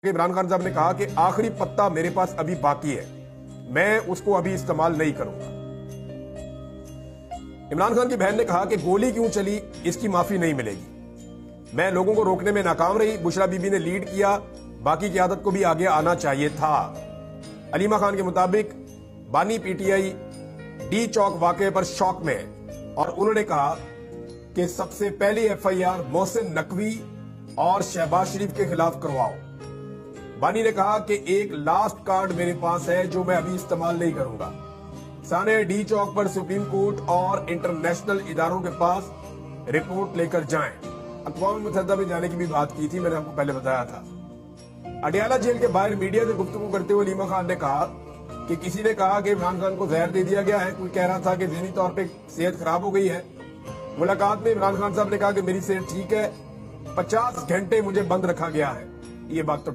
عمران خان صاحب نے کہا کہ آخری پتا میرے پاس ابھی باقی ہے، میں اس کو ابھی استعمال نہیں کروں گا۔ عمران خان کی بہن نے کہا کہ گولی کیوں چلی اس کی معافی نہیں ملے گی، میں لوگوں کو روکنے میں ناکام رہی، بشرا بی بی نے لیڈ کیا، باقی قیادت کو بھی آگے آنا چاہیے تھا۔ علیمہ خان کے مطابق بانی پی ٹی آئی ڈی چوک واقعے پر شوق میں ہے اور انہوں نے کہا کہ سب سے پہلی F I R Mohsin Naqvi اور شہباز شریف کے خلاف کرواؤ۔ بانی نے کہا کہ ایک لاسٹ کارڈ میرے پاس ہے جو میں ابھی استعمال نہیں کروں گا، سانے ڈی چوک پر سپریم کورٹ اور انٹرنیشنل اداروں کے پاس رپورٹ لے کر جائیں۔ اقوام متحدہ میں جانے کی بھی بات کی تھی، میں نے آپ کو پہلے بتایا تھا۔ اڈیالہ جیل کے باہر میڈیا سے گفتگو کرتے ہوئے علیمہ خان نے کہا کہ کسی نے کہا کہ عمران خان کو زہر دے دیا گیا ہے، کوئی کہہ رہا تھا کہ ذہنی طور پہ صحت خراب ہو گئی ہے۔ ملاقات میں عمران خان صاحب نے کہا کہ میری صحت ٹھیک ہے، 50 گھنٹے مجھے بند رکھا گیا ہے، یہ بات تو